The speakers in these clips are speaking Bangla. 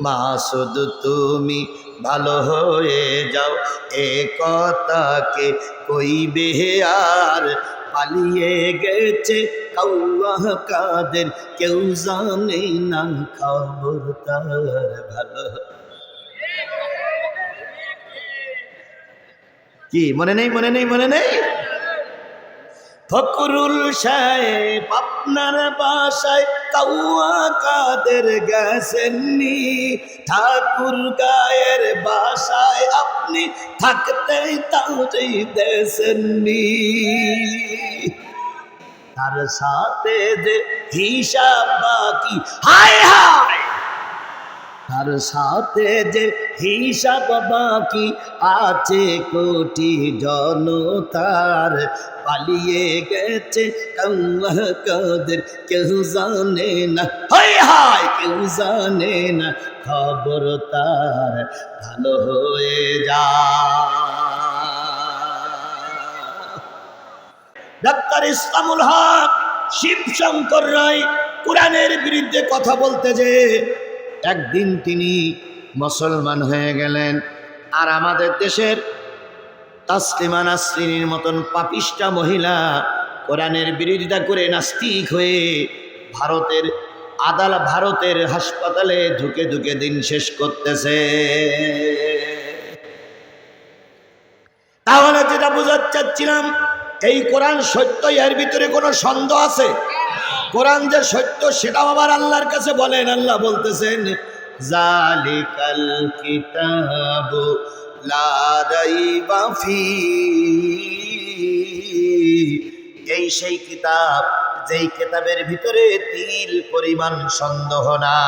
মাসুদ তুমি ভালো হয়ে যাও, এ কথাকে কইবে আর? পালিয়ে গেছে কাউয়া কাদের, কেউ জানে না খবর তার। ভালো কি মনে নেই? মনে নেই? মনে নেই? ফকরুল সাহেব আপনার বাসায় কাউয়া কাদের গেছেননি, ঠাকুর গায়ের বাসায় আপনি থাকতে তাই দেশেননি। তার সাথে যে হিসাব বাকি, হায় হায়, তার সাথে যে হিসাব বাকি আছে কোটি জনতার। পালিয়ে গেছে কাউয়া কাদের, কেউ জানে না, হায় হায়, কেউ জানে না খবর তার। ভালো হয়ে যা। ডাক্তার ইসলামুল হক শিবশঙ্কর রায় কোরআনের বিরুদ্ধে কথা বলতে যে একদিন তিনি মুসলমান হয়ে গেলেন। আর আমাদের দেশের তাসলিমা নাসরিনের মতন পাপিষ্টা মহিলা কোরআনের বিরোধিতা করে নাস্তিক হয়ে ভারতের হাসপাতালে ঢুকে ঢুকে দিন শেষ করতেছে। তাহলে যেটা বোঝাতে চাচ্ছিলাম, এই কোরআন সত্য, এর ভিতরে কোনো সন্দেহ আছে? কোরআন যে সত্য সেটাও আবার আল্লাহর কাছে বলেন। আল্লাহ বলতেছেন, জালিকাল কিতাবু লা রাইবা ফীহি, এই সেই কিতাব যেই কিতাবের ভিতরে তিল পরিমাণ সন্দেহ না।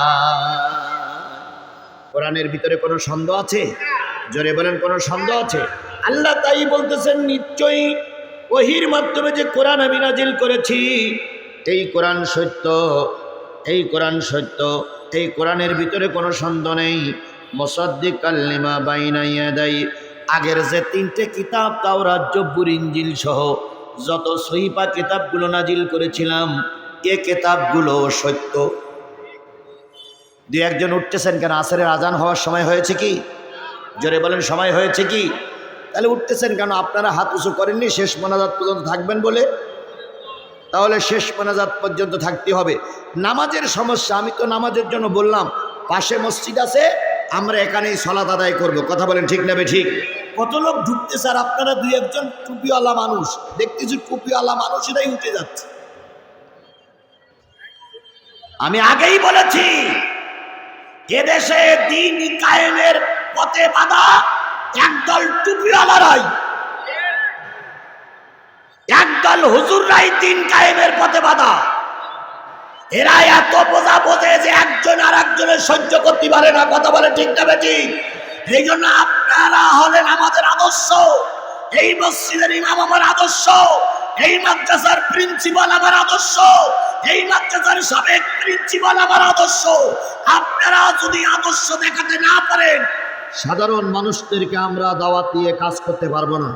কোরআনের ভিতরে কোনো সন্দেহ আছে? জোরে বলেন, কোনো সন্দেহ আছে? আল্লাহ তাই বলতেছেন, নিশ্চয়ই ওহীর মাধ্যমে যে কোরআন আমি নাজিল করেছি, এই কোরআন সত্য, এই কোরআন সত্য, এই কোরআনের ভিতরে কোনো সন্দেহ নেই। মুসাদ্দিকাল লিমা বাইনা ইয়াদাই, আগের যে তিনটে কিতাব তাওরাত, জব্বুর, ইনজিল সহ যত সহিফা কিতাবগুলো নাজিল করেছিলাম, এ কিতাবগুলো সত্য। দুই একজন উঠতেছেন কেন? আসরের আজান হওয়ার সময় হয়েছে কি? জোরে বলেন, সময় হয়েছে কি? তাহলে উঠতেছেন কেন? আপনারা হাত উঁচু করেননি শেষ মোনাজাত পর্যন্ত থাকবেন বলে? তাহলে শেষ মোনাজাত পর্যন্ত থাকতে হবে। নামাজের সমস্যা, আমি তো নামাজের জন্য বললাম, পাশে মসজিদ আছে, আমরা এখানেই সালাত আদায় করব। কথা বলেন ঠিক না ঠিক? কত লোক ঢুকতে স্যার, আপনারা দুই একজন টুপিওয়ালা মানুষ দেখতেছি, টুপিওয়ালা মানুষ এটাই উঠে যাচ্ছে। আমি আগেই বলেছি, এদেশে দ্বীন কায়েমের পথে বাধা একদল টুপিওয়ালারাই, একদল হুজুররাই দ্বীন কায়েমের পথে বাধা। এরা এত বোঝা বোঝে যে একজন আর একজনের সহ্য করতে পারে না। কথা বলে ঠিক না ঠিক? এই জন্য আপনারা হলেন আমাদের আদর্শ, এই মসজিদের ইমাম আমার আদর্শ, এই মাদ্রাসার প্রিন্সিপাল আমার আদর্শ, এই মাদ্রাসার সাবেক প্রিন্সিপাল আমার আদর্শ। আপনারা যদি আদর্শ দেখাতে না পারেন, সাধারণ মানুষদেরকে আমরা দাওয়াত দিয়ে কাজ করতে পারবো না।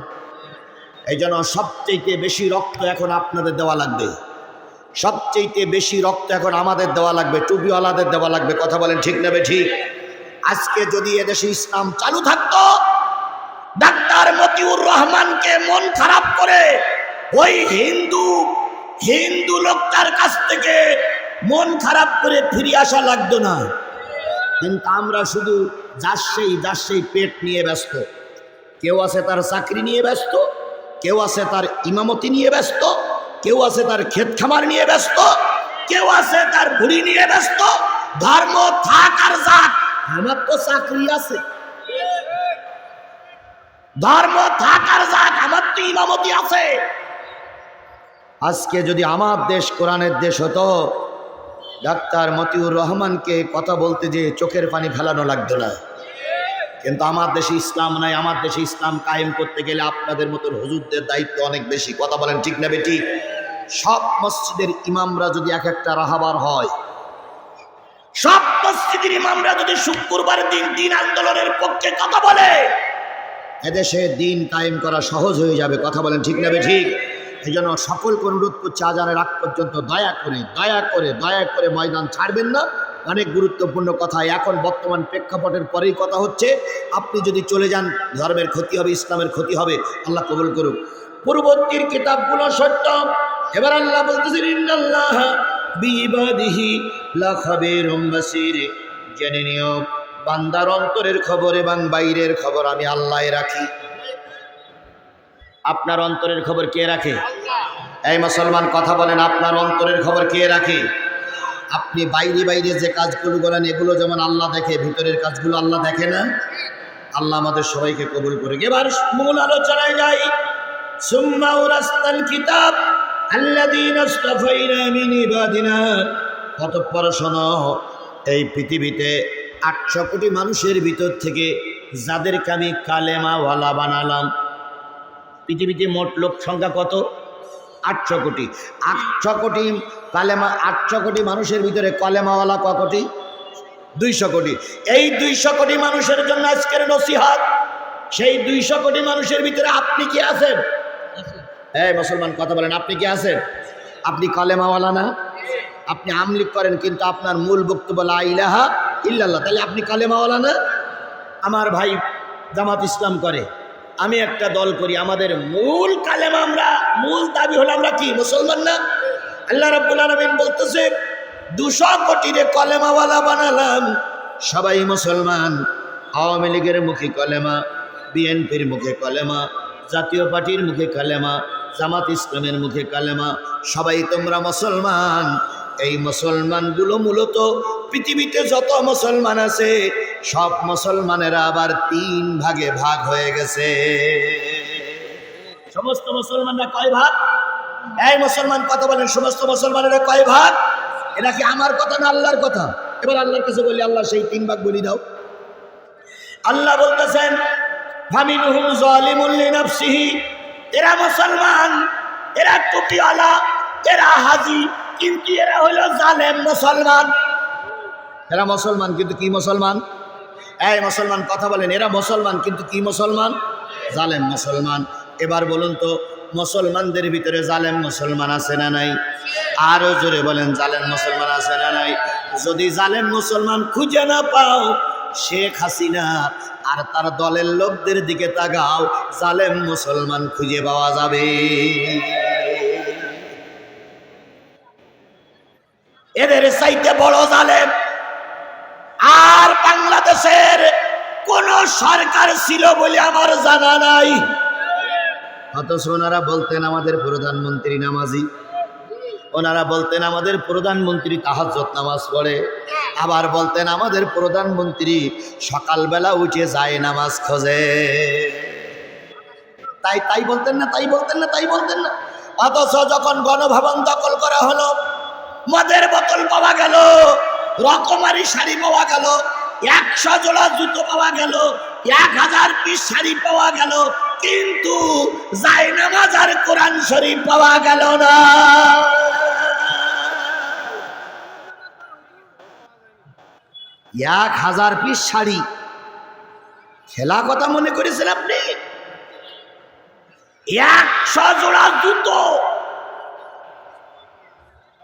এই জন্য সবচেয়ে বেশি রক্ত এখন আপনাদের দেওয়া লাগবে, সবচেয়ে বেশি রক্ত এখন আমাদের দেওয়া লাগবে, টুপিওয়ালাদের দেওয়া লাগবে। কথা বলেন ঠিক না ঠিক? আজকে যদি এদেশে ইসলাম চালু থাকতো, ডাক্তার মতিউর রহমানকে মন খারাপ করে ওই হিন্দু লোকটার কাছ থেকে মন খারাপ করে ফিরে আসা লাগতো না। কিন্তু আমরা শুধু যার সেই পেট নিয়ে ব্যস্ত। কেউ আছে তার চাকরি নিয়ে ব্যস্ত, কেউ আছে তার ইমামতি নিয়ে ব্যস্ত, কেউ আছে তার ক্ষেত খামার নিয়ে ব্যস্ত, কেউ আছে তার ভুড়ি নিয়ে ব্যস্ত। ধর্ম থাক আর যাক, আমার তো চাকরি আছে। ধর্ম থাক আর যাক, আমার তো ইমামতি আছে। আজকে যদি আমার দেশ কোরআনের দেশ হতো, ডাক্তার মতিউর রহমানকে কথা বলতে যে চোখের পানি ফেলানো লাগতো না। কিন্তু আমার দেশে ইসলাম নাই। আমার দেশে ইসলাম কায়েম করতে গেলে আপনাদের মতো হুজুরদের দায়িত্ব অনেক বেশি। কথা বলেন ঠিক না বেটি? সব মসজিদের ইমামরা যদি এক একটা রাহাবার হয়, সব মসজিদের ইমামরা যদি শুক্রবার দিন আন্দোলনের পক্ষে কথা বলে, এদেশে দিন কায়েম করা সহজ হয়ে যাবে। কথা বলেন ঠিক না ঠিক? এই জন্য সকলকে অনুরোধ করছে, আজানের আগ পর্যন্ত দয়া করে ময়দান ছাড়বেন না, অনেক গুরুত্বপূর্ণ কথা। এখন বর্তমান প্রেক্ষাপটের পরেই কথা হচ্ছে। আপনি যদি চলে যান ধর্মের ক্ষতি হবে, ইসলামের ক্ষতি হবে। আল্লাহ কবুল করুক। পূর্ববর্তীর কিতাবগুলো সত্য। এবার আল্লাহ বলতেছেন ইন্নাল্লাহ বিইবাদিহি লাখাবীরুম বাসীর। জেনে নিও বান্দার অন্তরের খবর এবং বাইরের খবর আমি আল্লাহ রাখি। আপনার অন্তরের খবর কে রাখে? এই মুসলমান কথা বলেন, আপনার অন্তরের খবর কে রাখে? আপনি বাইরে বাইরে যে কাজগুলো করেন এগুলো যেমন আল্লাহ দেখে, ভিতরের কাজগুলো আল্লাহ দেখে না? আল্লাহ আমাদের সবাইকে কবুল করে। এবার মূল আলোচনায় যাই। সুম্মা আওরাসনাল কিতাব আল্লাযীনা ইসতাফাইনা মিন ইবাদিনা। অতঃপর শোনো, এই পৃথিবীতে 800 কোটি মানুষের ভিতর থেকে যাদেরকে আমি কালেমাওয়ালা বানালাম। পৃথিবীতে মোট লোক সংখ্যা কত? 800 কোটি। 800 কোটি কালেমা, 800 কোটি মানুষের ভিতরে কালেমাওয়ালা ক কোটি? 200 কোটি। এই 200 কোটি মানুষের জন্য আজকের নসিহত। সেই 200 কোটি মানুষের ভিতরে আপনি কি আছেন? এই মুসলমান কথা বলেন, আপনি কি আছেন? আপনি কালেমাওয়ালা না? আপনি আমলিক করেন কিন্তু আপনার মূল বক্তব্য লা ইলাহা ইল্লাল্লাহ। তাহলে আপনি কালেমাওয়ালা না? আমার ভাই জামাত ইসলাম করে, আমি একটা দল করি, আমাদের মূল কালেমা, আমরা মূল দাবি হলো আমরা কি মুসলমান না? আল্লাহ রাব্বুল আলামিন বলতেছে 200 কোটিরে কালেমাওয়ালা বানালাম, সবাই মুসলমান। আওয়ামী লীগের মুখে কালেমা, বিএনপির মুখে কালেমা, জাতীয় পার্টির মুখে কালেমা, জামাত ইসলামের মুখে কালেমা, সবাই তোমরা মুসলমান। এই মুসলমানগুলো মূলত পৃথিবীতে যত মুসলমান আছে সব মুসলমানেরা আবার 3 ভাগে ভাগ হয়ে গেছে। সমস্ত মুসলমানরা কয় ভাগ? এই মুসলমান কথা বলেন, সমস্ত মুসলমানেরা কয় ভাগ? এটা কি আমার কথা না আল্লাহর কথা? এবার আল্লাহর কাছে বলি, আল্লাহ সেই 3 ভাগ বলি দাও। আল্লাহ বলতেছেন ফামিনহুম যালিমুন লিনাফসিহি। এরা মুসলমান, এরা টুপিওয়ালা, এরা হাজি, কিন্তু এরা হলো জালেম মুসলমান। এরা মুসলমান কিন্তু কি মুসলমান? এই মুসলমান কথা বলেন, এরা মুসলমান কিন্তু কি মুসলমান? জালেম মুসলমান। এবার বলুন তো, মুসলমানদের ভিতরে জালেম মুসলমান আছে না নাই? আরো জোরে বলেন, জালেম মুসলমান আছে না নাই? যদি জালেম মুসলমান খুঁজে না পাও, শেখ হাসিনা আর তার দলের লোকদের দিকে তাকাও, জালেম মুসলমান খুঁজে পাওয়া যাবে। এদের চাইতে বড় জালেম আর বাংলাদেশের কোন সরকার ছিল বলে আমার জানা নাই। অথচ ওনারা বলতেন আমাদের প্রধানমন্ত্রী নামাজি, ওনারা বলতেন আমাদের প্রধানমন্ত্রী তাহাজ্জুদ নামাজ পড়ে, আবার বলতেন আমাদের প্রধানমন্ত্রী সকালবেলা উঠে যায় নামাজ খোঁজে। তাই বলতেন না, তাই বলতেন না, তাই বলতেন না। অথচ যখন গণভবন দখল করা হলো, মদের বোতল পাওয়া গেল, রকমারি শাড়ি পাওয়া গেল, 100 জোড়া জুতো পাওয়া গেল, 1000 পিস শাড়ি পাওয়া গেল, কিন্তু জায়নামাজ আর কোরআন শরীফ পাওয়া গেল না। 1000 পিস শাড়ি খেলা কথা মনে করেছেন আপনি? 100 জোড়া জুতো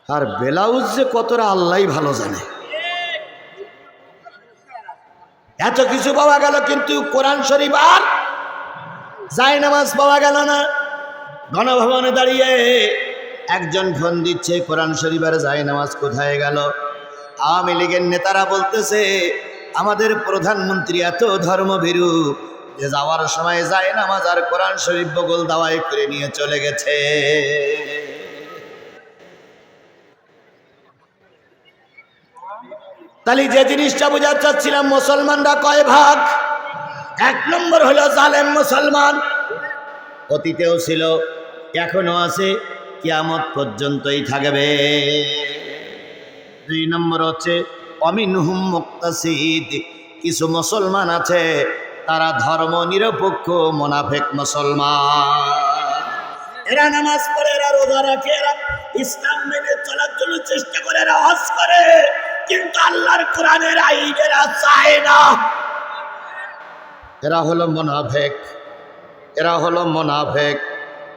আর ব্লাউজ যে কতটা আল্লাহই ভালো জানে। এত কিছু পাওয়া গেল কিন্তু কোরআন শরীফ আর জায়নামাজ পাওয়া গেল না। গণভবনে দাঁড়িয়ে একজন ফোন দিচ্ছে, কোরআন শরীফ আর জায়নামাজ কোথায় গেল? আওয়ামী লীগের নেতারা বলতেছে আমাদের প্রধানমন্ত্রী এত ধর্মভীরু যে যাওয়ার সময় জায়নামাজ আর কোরআন শরীফ বগল দাওয়াই করে নিয়ে চলে গেছে। তাহলে যে জিনিসটা বোঝাতে চাচ্ছিলাম, মুসলমানরা কয় ভাগ? 1 নম্বর হলো জালেম মুসলমান, অতীতেও ছিল, এখনো আছে, কিয়ামত পর্যন্তই থাকবে। 2 নম্বর হচ্ছে অমিনহুম মুক্তাসিদ, কিছু মুসলমান আছে তারা ধর্ম নিরপেক্ষ মুনাফিক মুসলমান। এরা নামাজ পড়ে, এরা রোজা রাখে, এরা ইসলাম মেনে চলার জন্য চেষ্টা করে, এরা হজ করে, কিন্তু আল্লাহর কোরআনের আইন এরা চায় না। এরা হলো মুনাফিক, এরা হলো মুনাফিক,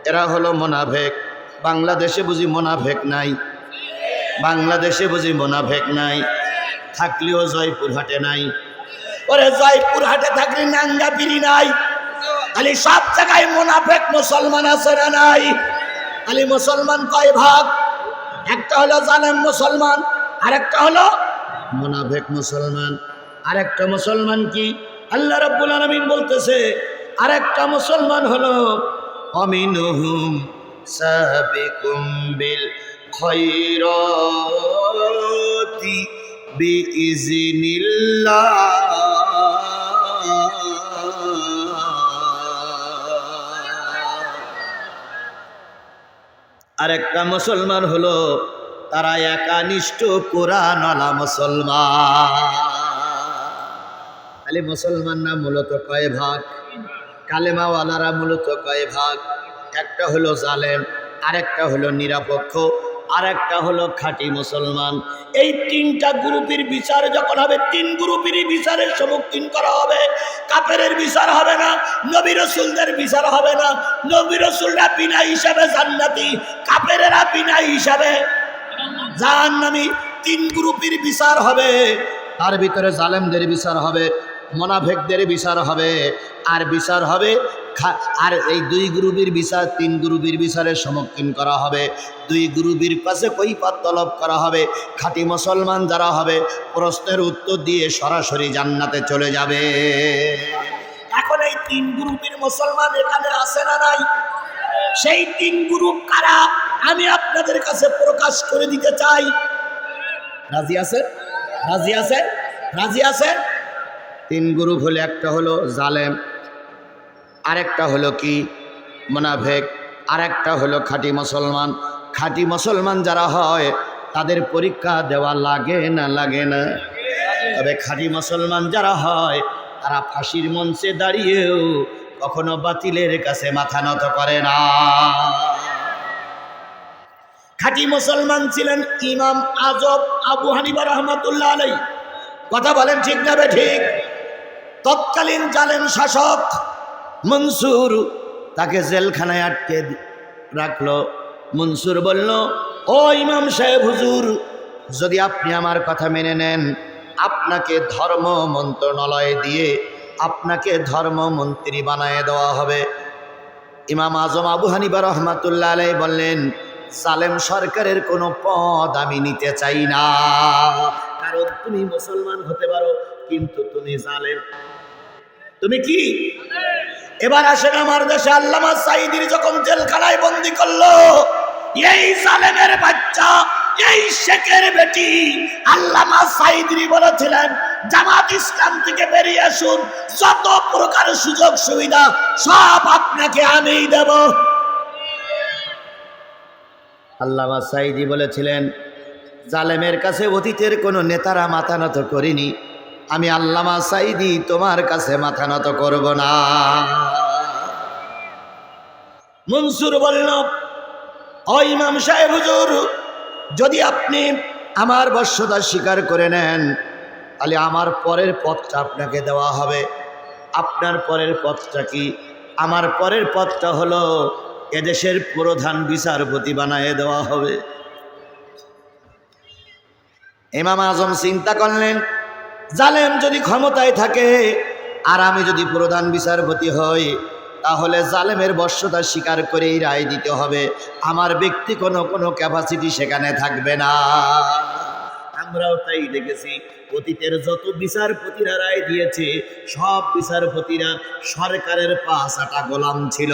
এরা হলো মুনাফিক। বাংলাদেশে বুঝি মুনাফিক নাই? বাংলাদেশে বুঝি মুনাফিক নাই? থাকলেও জয়পুরহাটে নাই। ওরে জয়পুরহাটে থাকলে নাঙ্গা পিড়ি নাই। খালি সব জায়গায় মুনাফেক মুসলমান আছে না নাই? খালি মুসলমান কয় ভাগ? একটা হলো জালেম মুসলমান, আরেকটা হলো মুনাফেক মুসলমান। আরেকটা মুসলমান কি? আল্লাহ রাব্বুল আলামিন বলতেছে আরেকটা মুসলমান হলো আমিনুহুম সাবিকুম বিল খায়রাতি বিইজনিল্লাহ। আরেকটা মুসলমান হলো তারা একানিষ্ঠ কোরআনওয়ালা মুসলমান। খালি মুসলমান না মূলত কয় ভাগ? কালেমাওয়ালারা মূলত কয় ভাগ? একটা হলো জালেম, আরেকটা হলো নিরপেক্ষ, আরেকটা হলো খাঁটি মুসলমান। এই তিনটা গ্রুপের বিচার যখন হবে, তিন গ্রুপেরই বিচারের সম্মুখীন করা হবে। কাফেরের বিচার হবে না, নবী রাসূলদের বিচার হবে না। নবী রাসূলরা বিনা হিসাবে জান্নাতি, কাফেরেরা বিনা হিসাবে জাহান্নামী। তিন গ্রুপের বিচার হবে, তার ভিতরে জালেমদের বিচার হবে, মুনাফিকদের বিচার হবে, আর বিচার হবে আর এই দুই গ্রুপের বিচার তিন গ্রুপের বিচারের সম্মুখীন করা হবে। দুই গ্রুপের কাছে কৈফিয়ত তলব করা হবে। খাঁটি মুসলমান যারা হবে প্রশ্নের উত্তর দিয়ে সরাসরি জান্নাতে চলে যাবে। এখন এই তিন গ্রুপের মুসলমান এখানে আছে না নাই? সেই তিন গ্রুপ কারা আমি আপনাদের কাছে প্রকাশ করে দিতে চাই। রাজি আছে? রাজি আছে? রাজি আছে? তিন গ্রুপ হলো, একটা হলো জালেম, আরেকটা হলো কি মুনাফিক, আরেকটা হলো খাঁটি মুসলমান। খাঁটি মুসলমান যারা হয় তাদের পরীক্ষা দেওয়া লাগে না? লাগে না? তবে খাঁটি মুসলমান যারা হয় তারা ফাঁসির মঞ্চে দাঁড়িয়েও কখনো বাতিলের কাছে মাথা নত করে না। খাঁটি মুসলমান ছিলেন ইমাম আজম আবু হানিফা রাহমাতুল্লাহ আলাইহি। কথা বলেন ঠিক না ঠিক? তৎকালীন জালেম শাসক মনসুর তাকে জেলখানায় আটকে রাখলো। মনসুর বলল, ও ইমাম সাহেব হুজুর, যদি আপনি আমার কথা মেনে নেন, আপনাকে ধর্ম মন্ত্রণালয় দিয়ে আপনাকে ধর্মমন্ত্রী বানায় দেওয়া হবে। ইমাম আজম আবু হানিফা রাহমাতুল্লাহ আলাইহি বললেন, জালেম সরকারের কোনো পদ আমি নিতে চাই না, কারণ তুমি মুসলমান হতে পারো কিন্তু তুমি জালেম। তুমি কি? এবার আসেন আমার দেশে আল্লামা সাঈদীর যখন জেলখানায় বন্দী করলো, এই জালেমের বাচ্চা, এই শেখের বেটি আল্লামা সাঈদী বলেছিলেন, জামাত ইসলাম থেকে বেরিয়ে আসুন, যত প্রকার সুযোগ সুবিধা সব আপনাকে আমিই দেব। আল্লামা সাঈদী বলেছিলেন, জালেমের কাছে অতীতের কোনো নেতারা মাথা নত করিনি, আমি আল্লামা সাঈদী তোমার কাছে মাথা নত করব না। মনসুর বলল, ও ইমাম সাহেব হুজুর, যদি আপনি আমার বশ্যতা স্বীকার করে নেন, তাহলে আমার পরের পথটা আপনাকে দেওয়া হবে। আপনার পরের পথটা কি? আমার পরের পথটা হলো এদেশের প্রধান বিচারপতি বানায় দেওয়া হবে। ইমাম আজম চিন্তা করলেন, জালেম যদি ক্ষমতায় থাকে আর আমি যদি প্রধান বিচারপতি হই, তাহলে জালেমের বশ্যতা স্বীকার করেই রায় দিতে হবে, আমার ব্যক্তি কোনো ক্যাপাসিটি সেখানে থাকবে না। আমরাও তাই দেখেছি, অতীতের যত বিচারপতিরা রায় দিয়েছে সব বিচারপতিরা সরকারের পাঁচাটা গোলাম ছিল।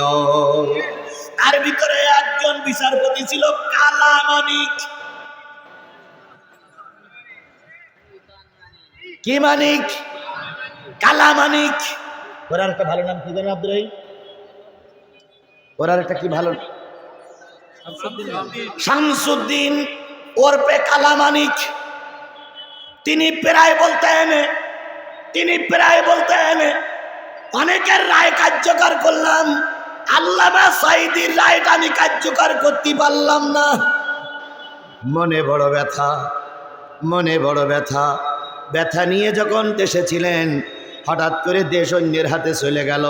তার ভিতরে একজন বিচারপতি ছিল কালামানিক। কি মানিক? কালামানিক। ওর একটা ভালো নাম কি জানেন আব্দুর রহিম? ওর একটা কি ভালো? শামসুদ্দিন ওরফে কালামানিক। তিনি প্রায় বলতেন অনেকের রায় কার্যকর করলাম, আল্লামা সাঈদীর রায়টা আমি কার্যকর করতে পারলাম না। মনে বড় ব্যথা, মনে বড় ব্যথা। ব্যথা নিয়ে যখন দেশে ছিলেন, হঠাৎ করে দেশ অন্যের হাতে চলে গেল।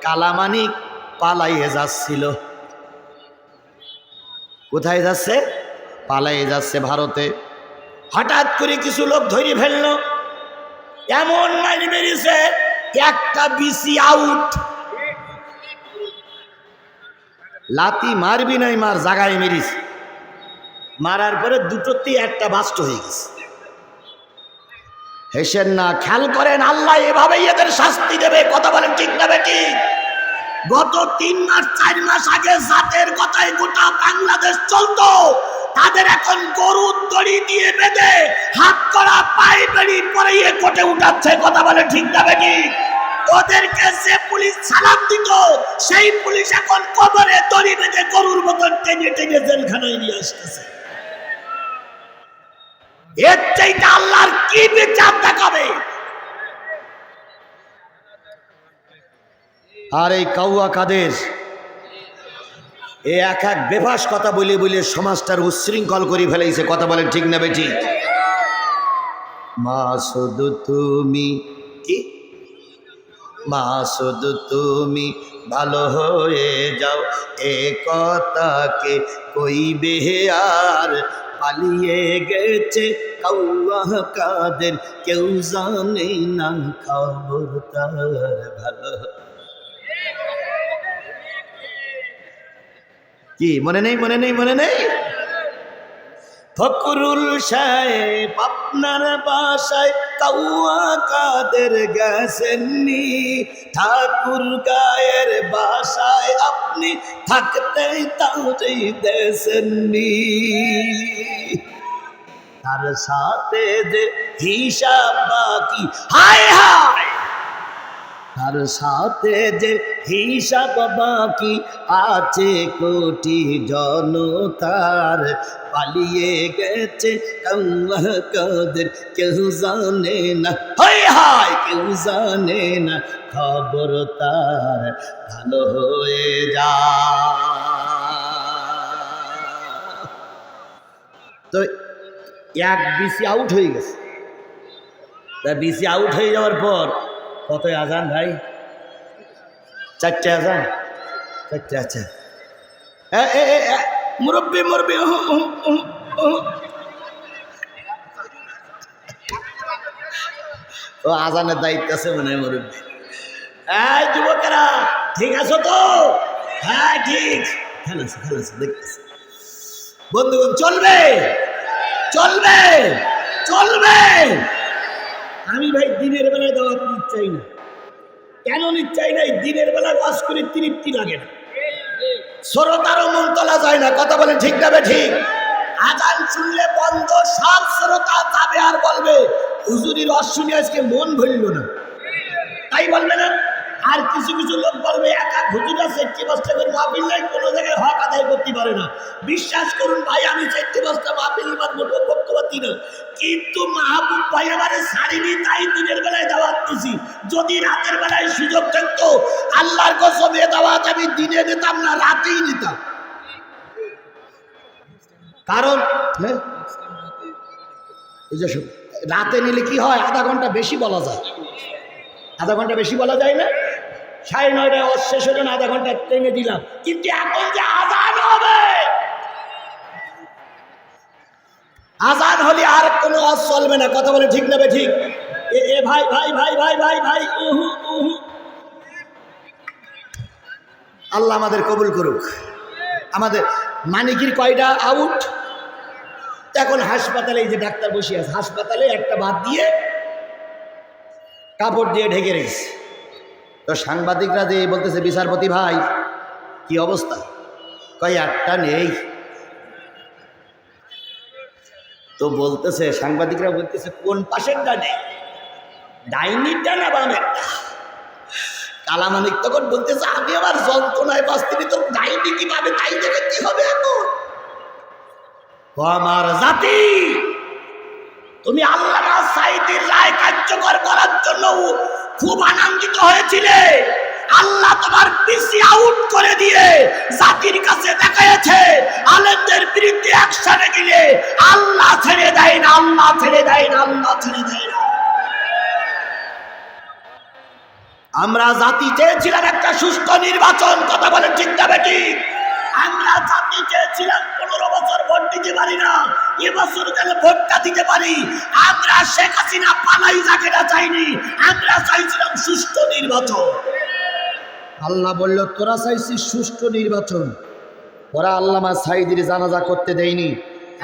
কালামানিক পালাইয়ে যাচ্ছিল। কোথায় যাচ্ছে? পালাইয়ে যাচ্ছে ভারতে। হঠাৎ করে কিছু লোক ধরে ফেললো, এমন মাইনে মেরেছে একটা বিসি আউট। লাতি মারবি নাই, মার জাগায় মেরিস, মারার পরে দুটোতে একটা বাস্ট হয়ে গেছে। হেসেন না, খেয়াল করেন, আল্লাহ এভাবেই এদের শাস্তি দেবে। কথা বলেন ঠিক না বেটি? গত 3 মাস 4 মাস আগে জাতের কথায় গোটা বাংলাদেশ চলতো, তাদের এখন গরুর দড়ি দিয়ে বেঁধে হাত করা পায়ে বেড়ি পরিয়ে কোটে উঠাচ্ছে। কথা বলেন ঠিক না বেটি? ওদেরকে যে পুলিশ সালাম দিত, সেই পুলিশ এখন কবরে দড়ি বেঁধে গরুর মতন টেনে টেনে জেলখানায় নিয়ে আসতেছে। এর চাইতে আল্লাহর কি বিচার দেখাবে? আর এই কাউয়া কাদের এ এক এক বেফাস কথা বলে বলে সমাজটার উচ্ছৃঙ্খল করে ফেলেছে। কথা বলেন ঠিক না বেটি? মা শুধু তুমি, কি মা শুধু তুমি ভালো হয়ে যাও, এ কথাকে কইবে আর পালিয়ে গেছে কাউয়া কাদের, কেউ জানে না খবর তার ভালো। কি মনে নেই? মনে নেই? মনে নেই? ফকরুল সাহেব আপনার বাসায় কাউয়া কাদের গেছেননি, ঠাকুর গায়ের বাসায় আপনি থাকতে তাই দেশেননি। তার সাথে যে হিসাব বাকি, হায় হায়, তার সাথে যে হিসাব বাকি আছে কোটি জনতার, পালিয়ে গেছে কাউয়া কাদের, কেউ জানে না, হায় হায়, কেউ জানে না খবর তার ভালো হয়ে যা। তো এক বিসি আউট হয়ে গেছে। তা বিসি আউট হয়ে যাওয়ার পর কত আজান ভাই? 4টে আজান, 4টে। আচ্ছা, মুরব্বী মুরব্বী, ও আজানের দায়িত্ব আছে মনে হয় মুরব্বী। এই যুবকেরা ঠিক আছো তো? হ্যাঁ ঠিক, খেলা আছে, খেলা আছে, দেখতেছি। বন্ধুগণ, চলবে চলবে চলবে। আমি ভাই দিনের বেলায় দাওয়াত নিতে চাই না। কেন নিতে চাই না? দিনের বেলায় ওয়াজ করে তৃপ্তি লাগে না, শ্রোতারও মন তোলা যায় না। কথা বলেন ঠিক না ঠিক? আজান শুনলে বন্ধ, সব শ্রোতা যাবে আর বলবে হুজুরির ওয়াজ শুনে আজকে মন ভরল না, তাই বলবে না? আর কিছু কিছু লোক বলবে এক এক হুজুর আছে 4-5টা করে মাহফিল নাই, কোনো জায়গায় হক আদায় করতে পারে না। বিশ্বাস করুন ভাই, আমি 4-5টা মাহফিল আমার মোটো করতে পারতি না, কিন্তু মাহবুব ভাই আমারে ছাড়িনি, তাই দিনের বেলায় দাওয়াত দিছি। যদি রাতের বেলায় সুযোগ থাকতো, আল্লাহর কসম এ দাওয়াত আমি দিনে নিতাম না, রাতেই নিতাম। কারণ রাতে নিলে কি হয়, আধা ঘন্টা বেশি বলা যায়। আধা ঘন্টা বেশি বলা যায় না? 9:30 শেষ হলো না, আধা ঘন্টা ট্রেনে দিলাম। কিন্তু এখন যে আজান হবে, আজান হলে আর কোনো ওয়াজ চলবে না। কথা বলে ঠিক না ঠিক? এ ভাই ভাই ভাই ভাই ভাই ভাই, আল্লাহ আমাদের কবুল করুক। আমাদের মানিকির কয়টা আউট? এখন হাসপাতালে এই যে ডাক্তার বসে আছে, হাসপাতালে একটা বাদ দিয়ে কাপড় দিয়ে ঢেকে রেখেছে। তো সাংবাদিকরা যে বলতেছে বিচারপতি ভাই কি অবস্থা, কয় একটা নেই। তো বলতেছে সাংবাদিকরা বলতেছে কোন পাশেরটা নেই, ডাইনিটা না বামেরটা? কালামানিক তখন বলতেছে আমি আবার যন্ত্রণায় বাঁচতে, তো ডাইনি কি পাবে, তাই থেকে কি হবে এখন? আমার জাতি, তুমি আল্লামা সাঈদীর রায় কার্যকর করার জন্য খুব আনন্দিত হয়েছিলে। আল্লাহ তোমার পিসি আউট করে দিয়ে জাতির কাছে দেখাইছে আলেমদের বিরুদ্ধে অ্যাকশনে গেলে আল্লাহ ছেড়ে দেয় না, আল্লাহ ছেড়ে দেয় না, আল্লাহ ছেড়ে দেয় না। আমরা জাতি চেয়েছিলাম একটা সুষ্ঠু নির্বাচন। কথা বলেন ঠিক না বেঠিক? আমরা জাতি চেয়েছিলাম 15 বছর ভোট দিতে পারি না, এবছর যেন ভোটটা দিতে পারি। আমরা শেখ হাসিনা পালাই জায়গাটা চাইনি, আমরা চাইছিলাম সুষ্ঠু নির্বাচন। আল্লাহ বলল তোরা চাইছিস সুষ্ঠু নির্বাচন, ওরা আল্লামা সাঈদীর জানাজা করতে দেয়নি,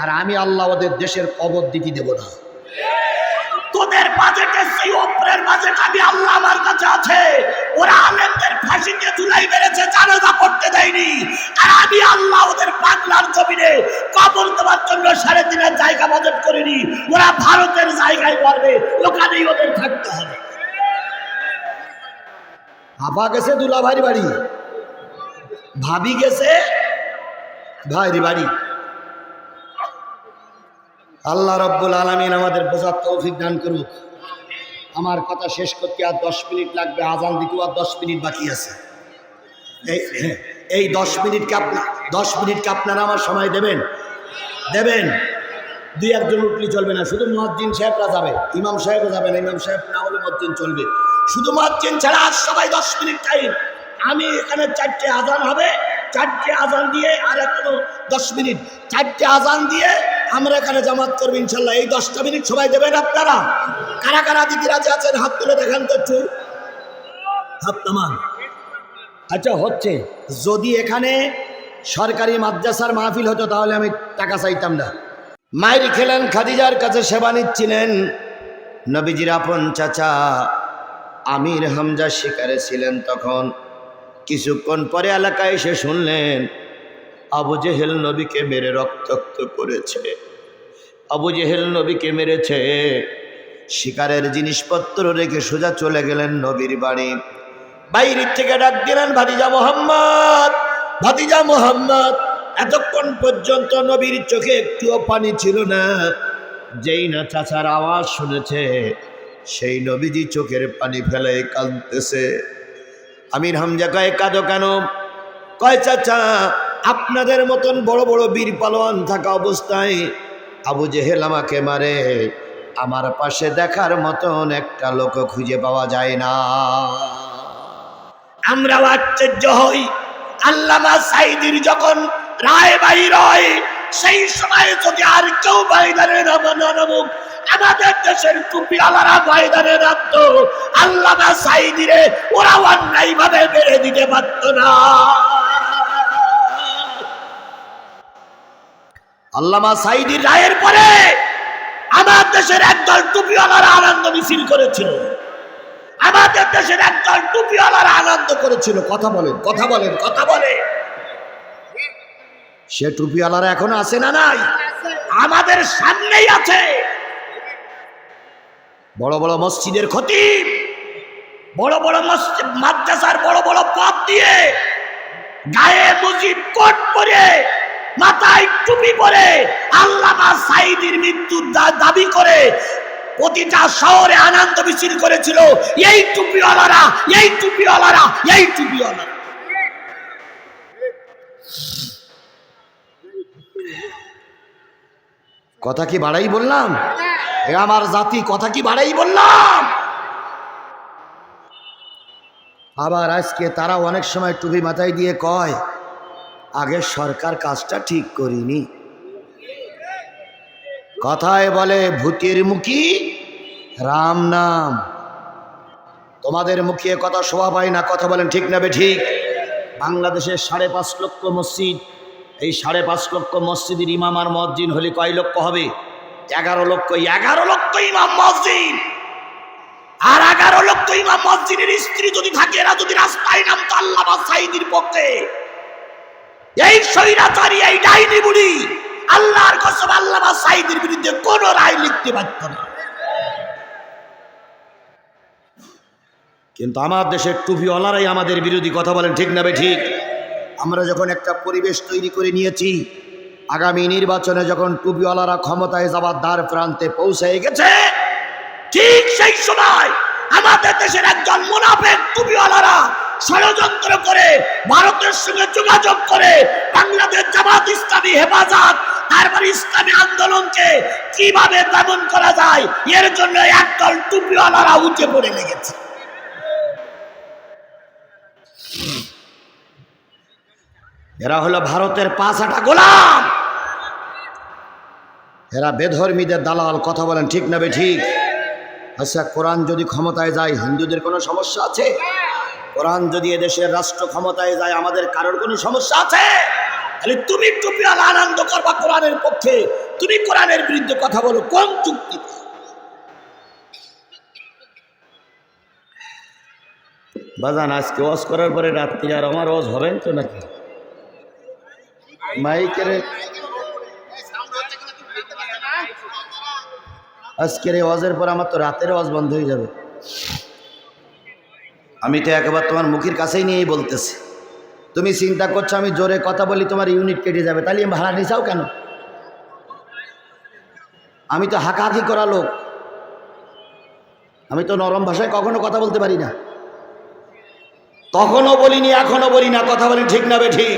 আর আমি আল্লাহ ওদের দেশের কবর দিতে দেব না। তোদের বাজেটের সেই ওপরের বাজেট আমি আল্লাহ আমার কাছে আছে। ওরা আলেমদের ফাঁসিতে ঝুলাই মেরেছে, জানাজা করতে দেয়নি, আর আমি আল্লাহ ওদের বাংলার জমিনে কবর দেওয়ার জন্য 3.5 জায়গা বাজেট করিনি। ওরা ভারতের জায়গায় পারবে, ওখানেই ওদের থাকতে হবে। আপা গেছে দুলাভাইর বাড়ি, ভাবি গেছে ভাইর বাড়ি। আল্লাহ রাব্বুল আলামিন আমাদের বোঝার তৌফিক দান করুক। আমার কথা শেষ করতে আর 10 মিনিট লাগবে, আজান দিতে আর 10 মিনিট বাকি আছে। এই 10 মিনিটকে আপনারা আমার সময় দেবেন? 2-1 জন উঠলে চলবে না, শুধু মুয়াজ্জিন সাহেবরা যাবে, ইমাম সাহেবও যাবে না, ইমাম সাহেব না হলে মুয়াজ্জিন চলবে, শুধু মুয়াজ্জিন ছাড়া আজ সবাই 10 মিনিট টাইম। আমি এখানে 4টে আজান হবে, 4টে আজান দিয়ে আর এখনো 10 মিনিট, 4টে আজান দিয়ে আমরা এখানে জামাত করবো ইনশাল্লাহ। এই 10টা মিনিট সবাই দেবেন আপনারা? কারা কারা দিদি রাজি আছেন হাত তুলে দেখান তো একটু, হাত নামান। আচ্ছা হচ্ছে, যদি এখানে সরকারি মাদ্রাসার মাহফিল হতো তাহলে আমি টাকা চাইতাম না। মায়ের খেলেন খাদিজার কাছে সেবা নিচ্ছিলেন নবীজির আপন চাচা আমির হামজা শিকারে ছিলেন। তখন কিছুক্ষণ পরে এলাকায় এসে শুনলেন আবু জেহেল নবীকে মেরে রক্তাক্ত করেছে, আবু জেহেল নবীকে মেরেছে। শিকারের জিনিসপত্র রেখে সোজা চলে গেলেন নবীর বাড়ি। বাইরে থেকে ডাক দিলেন ভাতিজা মোহাম্মদ, ভাতিজা মোহাম্মদ। এতক্ষণ পর্যন্ত নবীর চোখে একটুও পানি ছিল না। যেই না চাচার আওয়াজ শুনেছে, সেই নবীজি চোখের পানি ফেলে কাঁদতেছে। আমির হামজা কয় কাঁদো কেন? কয় চাচা আপনাদের মতন বড় বড় বীর পালোয়ান থাকা অবস্থায় আবু জেহেল আমাকে মারে, আমার পাশে দেখার মতন একটা লোক খুঁজে পাওয়া যায় না। আমরাও আশ্চর্য হই। আল্লামা সাঈদীর যখন রায় বাহির হয়, সেই সময় যদি আর কেউ ময়দানে নামুক, আমাদের দেশের টুপিওয়ালারা ময়দানে নামতো, আল্লামা সাঈদীরে ওরা অন্যায় ভাবে মেরে দিতে পারত না। আল্লামা সাঈদীর রায়ের পরে আমার দেশের একদল টুপিওয়ালারা আনন্দ মিছিল করেছিল, আমাদের দেশের একদল টুপিওয়ালারা আনন্দ করেছিল। কথা বলেন, কথা বলেন, কথা বলে। সে টুপিওয়ালারা এখন আছে না নাই? আমাদের সামনেই আছে। বড় বড় মসজিদের খতিব, বড় বড় মসজিদ মাদ্রাসার বড় বড় পদ দিয়ে, গায়ে মুজিব কোট পরে, মাথায় টুপি পরে, আল্লামা সাঈদীর মৃত্যুর দাবি করে প্রতিটা শহরে আনন্দ মিছিল করেছিল এই টুপিওয়ালারা, এই টুপিওয়ালারা, এই টুপিওয়ালারা। কথা কি বাড়াই বললাম? এ আমার জাতি, কথা কি বাড়াই বললাম? আবার আজকে তারা অনেক সময় টুপি মাথায় দিয়ে কয় আগে সরকার কাজটা ঠিক করিনি। কথায় বলে ভূতের মুখী রাম নাম। তোমাদের মুখে কথা শোভা পায় না, কথা বলেন ঠিক না বেঠিক? বাংলাদেশের 5.5 লক্ষ মসজিদ, এই 5.5 লক্ষ মসজিদের ইমাম আর মুয়াজ্জিন হলে কয় লক্ষ হবে? 11 লক্ষ। 11 লক্ষ ইমাম মসজিদ, আর 11 লক্ষ ইমাম মসজিদের স্ত্রী যদি থাকে, এরা যদি রাস্তায় নামতো আল্লামা সাঈদীর পক্ষে, এই স্বৈরাচারী, এই ডাইনি বুড়ি আল্লাহর কসম আল্লামা সাঈদীর বিরুদ্ধে কোন রায় লিখতে পারত না। কিন্তু আমার দেশের টুপিওয়ালারাই আমাদের বিরোধী। কথা বলেন ঠিক না বেঠিক? আমরা যখন একটা পরিবেশ তৈরি করে নিয়েছি, আগামী নির্বাচনে যখন টুপিওয়ালারা ক্ষমতায় যাবার দ্বার প্রান্তে পৌঁছে গেছে, ঠিক সেই সময় আমাদের দেশের একজন মুনাফিক টুপিওয়ালারা ষড়যন্ত্র করে ভারতের সঙ্গে যোগাযোগ করে বাংলাদেশ জামাত ইসলামী হেফাজত, তারপর ইসলামী আন্দোলনকে কিভাবে দমন করা যায়, এর জন্য একদল টুপিওয়ালারা উঠে পড়ে লেগেছে। এরা হলো ভারতের 5 আটা গোলাম, এরা বেধর্মীদের দালাল, কথা বলেন ঠিক না ঠিক? আচ্ছা, কোরআন যদি ক্ষমতায় যায় হিন্দুদের কোনো সমস্যা আছে? কোরআন যদি এদেশের রাষ্ট্র ক্ষমতায় যায় আমাদের কারোর কোনো সমস্যা আছে? তাহলে তুমি টুপিওয়ালা আনন্দ করবা কোরআনের পক্ষে, তুমি কোরআনের বিরুদ্ধে কথা বলো কোন যুক্তিতে? বাজান আজকে ওয়াজ করার পরে রাত্রি আর আমার ওয়াজ হবেন তো নাকি? মাইকের আজকের এই ওয়াজের পর আমার তো রাতের ওয়াজ বন্ধ হয়ে যাবে। আমি তো একেবারে তোমার মুখের কাছেই নিয়েই বলতেছি। তুমি চিন্তা করছো আমি জোরে কথা বলি তোমার ইউনিট কেটে যাবে, তাহলে ভাড়া নিছাও কেন? আমি তো হাঁকাহাঁকি করা লোক, আমি তো নরম ভাষায় কখনো কথা বলতে পারি না। তখনও বলিনি, এখনো বলি না, কথা বলি ঠিক না ঠিক?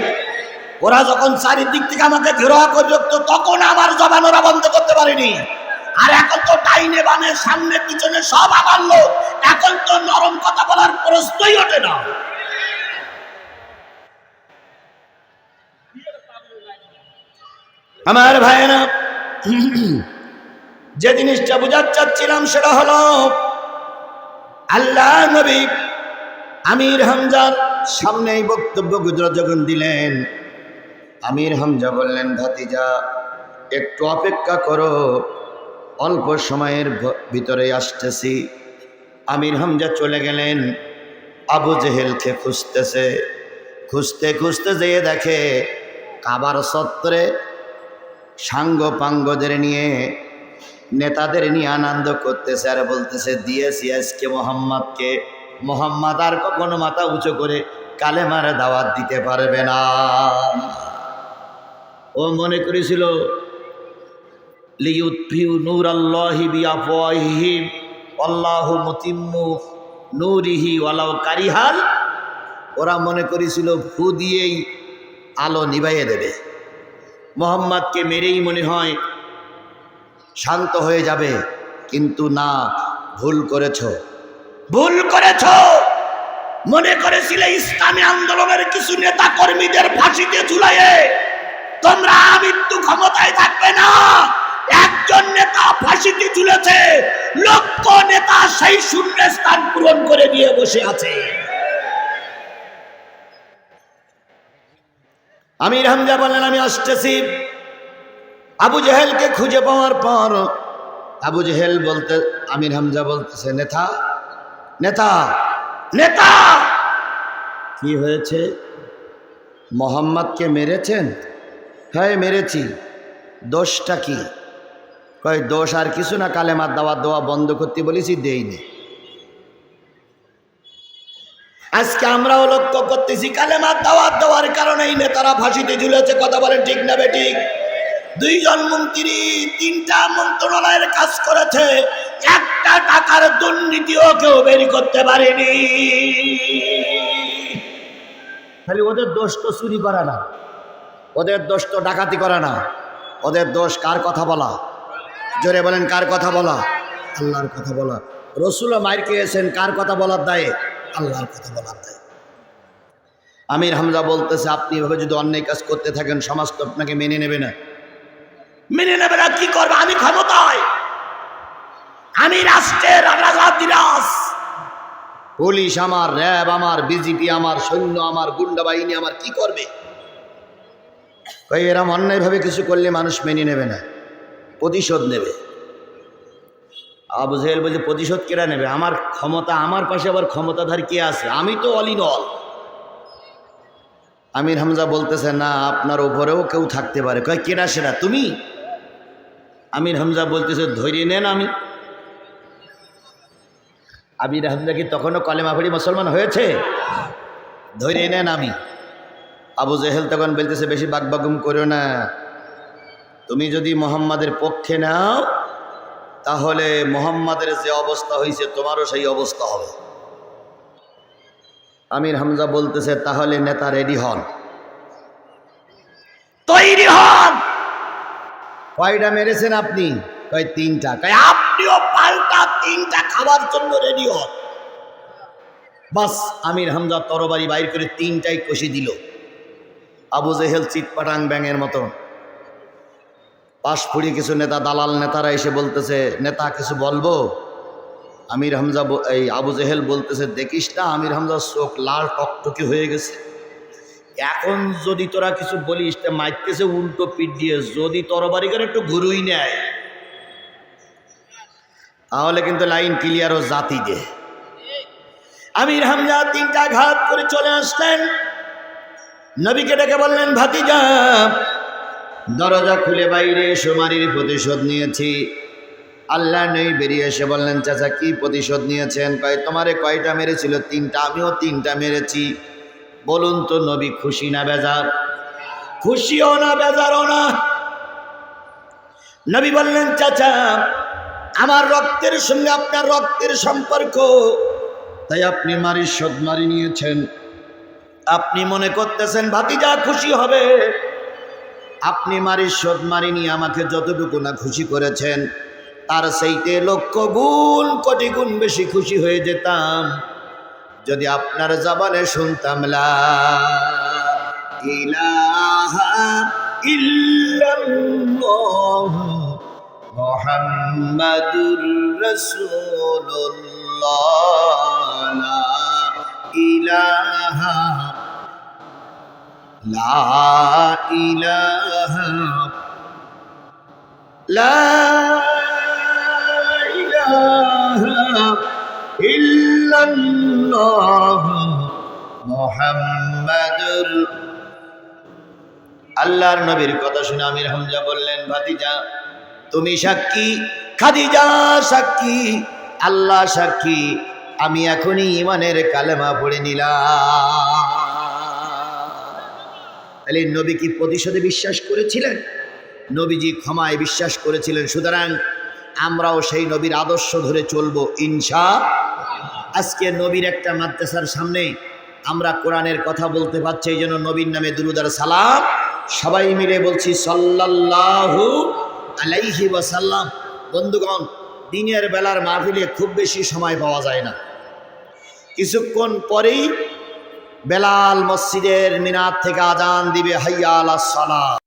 ওরা যখন চারিদিক থেকে আমাকে ঘেরাও করে রাখতো তখন আমার জবান ওরা বন্ধ করতে পারেনি। আর এখন তো ডাইনে বামে সামনে পিছনে সব আমার লোক, এখন তো নরম কথা বলার প্রশ্নই ওঠে না। আমার ভাইয়েরা, যে জিনিসটা বুঝাতে চাচ্ছিলাম সেটা হলো আল্লাহ নবী আমির হামজার সামনেই বক্তব্য গুজরাট যখন দিলেন, আমির হামজা বললেন, ভাতিজা একটু অপেক্ষা করো, অল্প সময়ের ভিতরে আসতেছি। আমির হামজা চলে গেলেন, আবু জেহেলকে খুঁজতেছে। খুঁজতে খুঁজতে যেয়ে দেখে কাবার চত্বরে সাঙ্গ পাঙ্গদের নিয়ে, নেতাদের নিয়ে আনন্দ করতেছে আর বলতেছে, দিয়েছি আজকে মোহাম্মদকে, মোহাম্মদ আর কখনো মাথা উঁচু করে কালেমার দাওয়াত দিতে পারবে না। ও মনে করেছিল লিইউতফিউ নূরাল্লাহি বিআফওয়াহিহিম আল্লাহু মুতিম্মু নূরিহি ওয়ালাউ কারিহাল, ওরা মনে করেছিল ফু দিয়েই আলো নিভাইয়ে দেবে, মোহাম্মদকে মেরেই মনে হয় শান্ত হয়ে যাবে। কিন্তু না, ভুল করেছ, ভুল করেছ। মনে করেছিলে ইসলামী আন্দোলনের কিছু নেতা কর্মীদের ফাঁসিতে ঝুলাইয়ে তোমরা মৃত্যু ক্ষমতায় থাকবে না। একজন নেতা ফাঁসিতে ঝুলেছে, লক্ষ নেতা সেই শূন্য স্থান পূরণ করে দিয়ে বসে আছে। আমির হামজা বললেন, আমি আসতেছি। আবু জেহেলকে খুঁজে পাওয়ার পর আবু জেহেল বলতে, আমির হামজা বলতেছে, নেতা নেতা নেতা, কি হয়েছে? মোহাম্মদকে মেরেছেন? হ্যাঁ মেরেছি। দোষটা কি? কয় দোষ আর কিছু না, কালেমার দাওয়াত দেওয়া বন্ধ করতে বলেছি, দেইনি। আজকে আমরাও লক্ষ্য করতেছি কালেমার দাওয়াত দেওয়ার কারণেই নেতারা ফাঁসিতে ঝুলেছে, কথা বলেন ঠিক না বেঠিক? 2 জন মন্ত্রী 3টা মন্ত্রণালয়ের কাজ করেছে, একটা টাকার দুর্নীতিও কেউ বের করতে পারেনি। খালি ওদের দোষ তো চুরি করা না, ওদের দোষ তো ডাকাতি করা না, ওদের দোষ কার কথা বলা? জোরে বলেন, কার কথা বলা? আল্লাহর কথা বলা। রসুলও মার খেয়েছেন কার কথা বলার দায়ে? আল্লাহর কথা বলার দায়ে। আমির হামজা বলতেছে, আপনি এভাবে যদি অন্যায় কাজ করতে থাকেন সমাজ তো আপনাকে মেনে নেবে না। মেনে নেবে না কি করবে? আমি ক্ষমতায়, আমি রাষ্ট্রের রাজাধিরাজ, পুলিশ আমার, র্যাব আমার, বিজিপি আমার, সৈন্য আমার, গুন্ডা বাহিনী আমার, কি করবে? এরম অন্যায়ভাবে কিছু করলে মানুষ মেনে নেবে না, প্রতিশোধ নেবে। আবু জেহেল বলছে, প্রতিশোধ কেরা নেবে? আমার ক্ষমতা, আমার পাশে আবার ক্ষমতাধার কে আছে? আমি তো অল ইন অল। আমির হামজা বলতেছে, না আপনার উপরেও কেউ থাকতে পারে। কয় কেডা সেটা? তুমি? আমির হামজা বলতেছে, ধরে নেন। আমি আমির হামজা কি তখনও কলেমা পড়ে মুসলমান হয়েছে? ধরে নেন আমি। আবু জেহেল তখন বলতেছে, বেশি বাগবাগুম করো না, তুমি যদি মোহাম্মদের পক্ষে নাও তাহলে মোহাম্মদের যে অবস্থা হয়েছে তোমারও সেই অবস্থা হবে। আমির হামজা বলতেছে, তাহলে নেতা রেডি হন, তৈরি হন। কয়টা মেরেছেন আপনি? কয় 3টা। কয় আপনিও পাল্টা 3টা খাবার জন্য রেডি হন। বাস আমির হামজা তরবারি বাইর করে 3টাই কষে দিল। আবু জেহেল চিৎপাটাং ব্যাঙের মতো পাশপুরি কিছু নেতা, দালাল নেতারা এসে বলতেছে, নেতা কিছু বলবো? আমির হামজা এই আবু জেহেল বলতেছে, দেখিস না আমির হামজার চোখ লাল টকটকি হয়ে গেছে, এখন যদি তোরা কিছু বলিস তা মাইতেছে উল্টো পিঠ দিয়ে, যদি তরবারি করে একটু ঘুরুই নেয় তাহলে কিন্তু লাইন ক্লিয়ার ও জাতি দে। আমির হামজা 3টা ঘাত করে চলে আসলেন, নবীকে ডেকে বললেন, ভাতিজা দরজা খুলে বাইরে এসো, মারির প্রতিশোধ নিয়েছি। আল্লাহ নবী বেরিয়ে এসে বললেন, চাচা কি প্রতিশোধ নিয়েছেন? কয় তোমারে কয়টা মেরেছিল? 3টা। আমিও 3টা মেরেছি। বলুন তো নবী খুশি না বেজার? খুশিও না বেজারও না। নবী বললেন, চাচা আমার রক্তের সঙ্গে আপনার রক্তের সম্পর্ক, তাই আপনি মারির শোধ মারি নিয়েছেন। আপনি মনে করতেছেন ভাতিজা খুশি হবে, আপনি মারির শোধ মারি নিয়ে আমাকে যতটুকু না খুশি করেছেন তার সেইতে লক্ষ গুণ কোটি গুণ বেশি খুশি হয়ে যেতাম যদি আপনার জবানে শুনতাম লা ইলাহা ইল্লাল্লাহ মুহাম্মাদুর রাসূলুল্লাহ লা ইলাহা ইল্লাল্লাহ মুহাম্মাদুর। আল্লাহর নবীর কথা শুনে আমির হামজা বললেন, ভাতিজা তুমি সাক্ষী, খাদিজা সাক্ষী, আল্লাহ সাক্ষী, আমি এখনই ঈমানের কালেমা পড়ে নিলাম। তাহলে নবী কি প্রতিশোধে বিশ্বাস করেছিলেন? নবীজি ক্ষমায় বিশ্বাস করেছিলেন। সুতরাং আমরাও সেই নবীর আদর্শ ধরে চলবো ইনশাআল্লাহ। আজকে নবীর একটা মাদ্রাসার সামনে আমরা কোরআনের কথা বলতে পারছি, এই জন্য নবীর নামে দুরূদ আর সালাম সবাই মিলে বলছি সাল্লাল্লাহু আলাইহি ওয়াসাল্লাম। বন্ধুগণ, দিনের বেলার মাহফিলে খুব বেশি সময় পাওয়া যায় না, কিছুক্ষণ পরেই বেলাল মসজিদের মিনার থেকে আজান দিবে, হাইয়া আলাস সালাত।